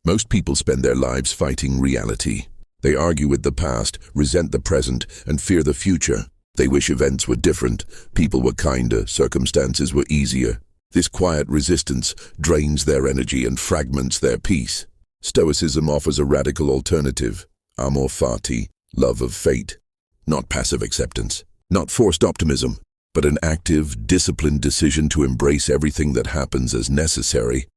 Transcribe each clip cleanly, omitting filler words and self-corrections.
Most people spend their lives fighting reality. They argue with the past, resent the present, and fear the future. They wish events were different, people were kinder, circumstances were easier. This quiet resistance drains their energy and fragments their peace. Stoicism offers a radical alternative. Amor Fati, love of fate. Not passive acceptance, not forced optimism, but an active, disciplined decision to embrace everything that happens as necessary,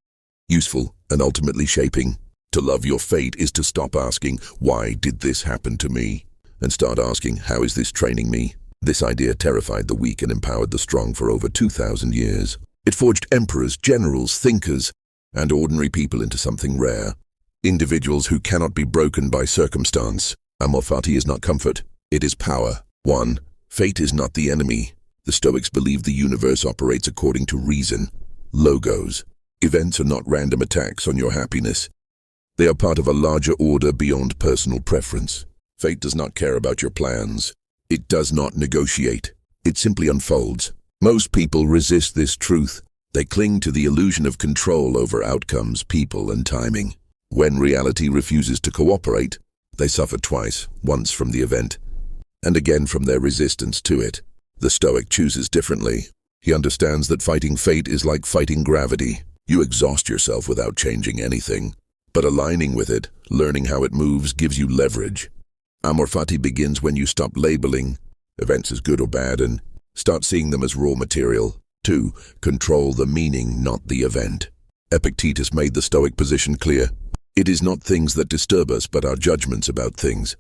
useful, and ultimately shaping. To love your fate is to stop asking, "Why did this happen to me?" and start asking, "How is this training me?" This idea terrified the weak and empowered the strong for over 2,000 years. It forged emperors, generals, thinkers, and ordinary people into something rare. Individuals who cannot be broken by circumstance. Amor Fati is not comfort, it is power. 1. Fate is not the enemy. The Stoics believe the universe operates according to reason. Logos. Events are not random attacks on your happiness. They are part of a larger order beyond personal preference. Fate does not care about your plans. It does not negotiate. It simply unfolds. Most people resist this truth. They cling to the illusion of control over outcomes, people, and timing. When reality refuses to cooperate, they suffer twice, once from the event, and again from their resistance to it. The Stoic chooses differently. He understands that fighting fate is like fighting gravity. You exhaust yourself without changing anything. But aligning with it, learning how it moves, gives you leverage. Amor Fati begins when you stop labeling events as good or bad and start seeing them as raw material. 2. Control the meaning, not the event. Epictetus made the Stoic position clear. It is not things that disturb us, but our judgments about things.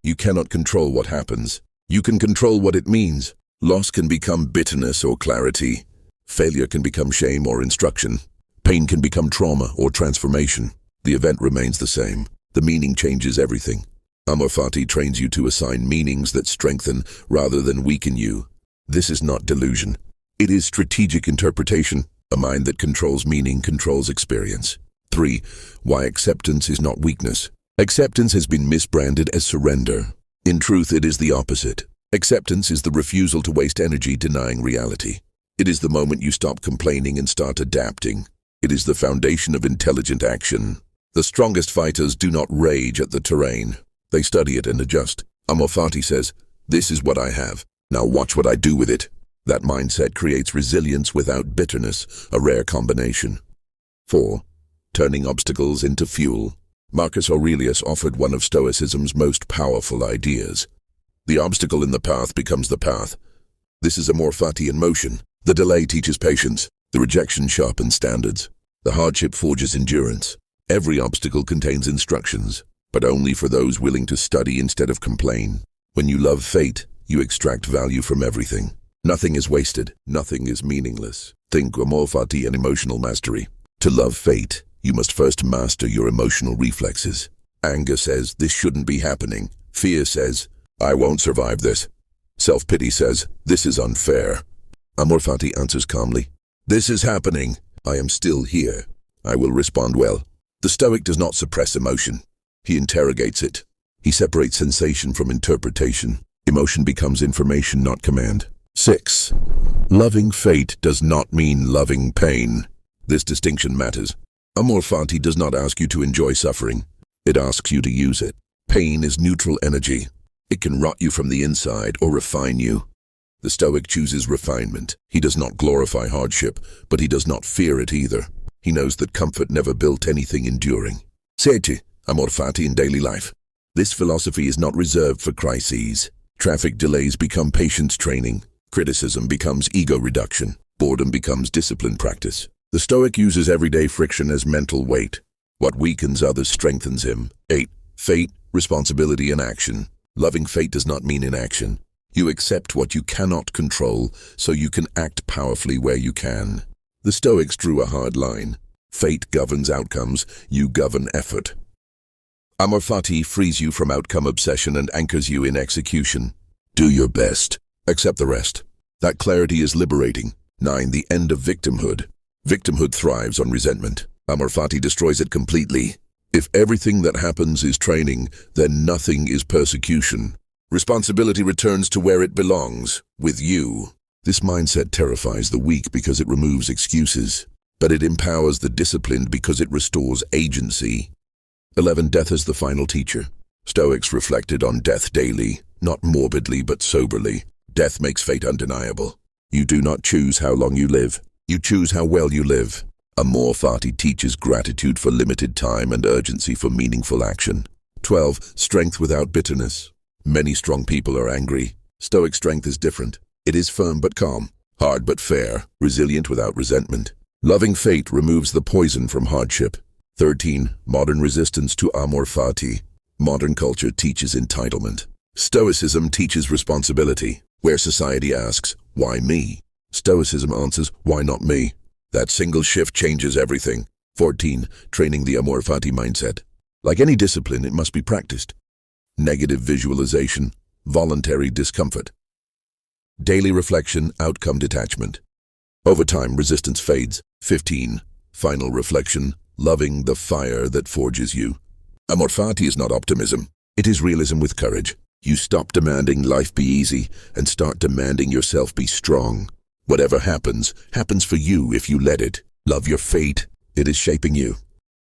You cannot control what happens. You can control what it means. Loss can become bitterness or clarity. Failure can become shame or instruction. Pain can become trauma or transformation. The event remains the same. The meaning changes everything. Amor Fati trains you to assign meanings that strengthen rather than weaken you. This is not delusion. It is strategic interpretation. A mind that controls meaning controls experience. 3. Why acceptance is not weakness. Acceptance has been misbranded as surrender. In truth, it is the opposite. Acceptance is the refusal to waste energy denying reality. It is the moment you stop complaining and start adapting. It is the foundation of intelligent action. The strongest fighters do not rage at the terrain. They study it and adjust. Amor Fati says, "This is what I have. Now watch what I do with it." That mindset creates resilience without bitterness, a rare combination. 4. Turning obstacles into fuel. Marcus Aurelius offered one of Stoicism's most powerful ideas. The obstacle in the path becomes the path. This is Amor Fati in motion. The delay teaches patience. The rejection sharpens standards. The hardship forges endurance. Every obstacle contains instructions, but only for those willing to study instead of complain. When you love fate, you extract value from everything. Nothing is wasted. Nothing is meaningless. Think Amor Fati and emotional mastery. To love fate, you must first master your emotional reflexes. Anger says, "This shouldn't be happening." Fear says, "I won't survive this." Self-pity says, "This is unfair." Amor Fati answers calmly, "This is happening. I am still here. I will respond well." The Stoic does not suppress emotion. He interrogates it. He separates sensation from interpretation. Emotion becomes information, not command. 6. Loving fate does not mean loving pain. This distinction matters. Amor Fati does not ask you to enjoy suffering. It asks you to use it. Pain is neutral energy. It can rot you from the inside or refine you. The Stoic chooses refinement. He does not glorify hardship, but he does not fear it either. He knows that comfort never built anything enduring. 7. Amor Fati in daily life. This philosophy is not reserved for crises. Traffic delays become patience training. Criticism becomes ego reduction. Boredom becomes discipline practice. The Stoic uses everyday friction as mental weight. What weakens others strengthens him. 8. Fate, responsibility, and action. Loving fate does not mean inaction. You accept what you cannot control, so you can act powerfully where you can. The Stoics drew a hard line. Fate governs outcomes, you govern effort. Amor Fati frees you from outcome obsession and anchors you in execution. Do your best. Accept the rest. That clarity is liberating. 9. The end of victimhood. Victimhood thrives on resentment. Amor Fati destroys it completely. If everything that happens is training, then nothing is persecution. Responsibility returns to where it belongs, with you. This mindset terrifies the weak because it removes excuses. but it empowers the disciplined because it restores agency. 11. Death as the final teacher. Stoics reflected on death daily, not morbidly but soberly. Death makes fate undeniable. You do not choose how long you live. You choose how well you live. Amor Fati teaches gratitude for limited time and urgency for meaningful action. 12. Strength without bitterness. Many strong people are angry. Stoic strength is different. It is firm but calm, hard but fair, resilient without resentment. Loving fate removes the poison from hardship. 13. Modern resistance to Amor Fati. Modern culture teaches entitlement. Stoicism teaches responsibility. Where society asks, why me? Stoicism answers, why not me? That single shift changes everything. 14. Training the Amor Fati mindset. Like any discipline, it must be practiced. Negative visualization, voluntary discomfort. Daily reflection, outcome detachment. Over time, resistance fades. 15. Final reflection, loving the fire that forges you. Amor Fati is not optimism. It is realism with courage. You stop demanding life be easy and start demanding yourself be strong. Whatever happens, happens for you if you let it. Love your fate. It is shaping you.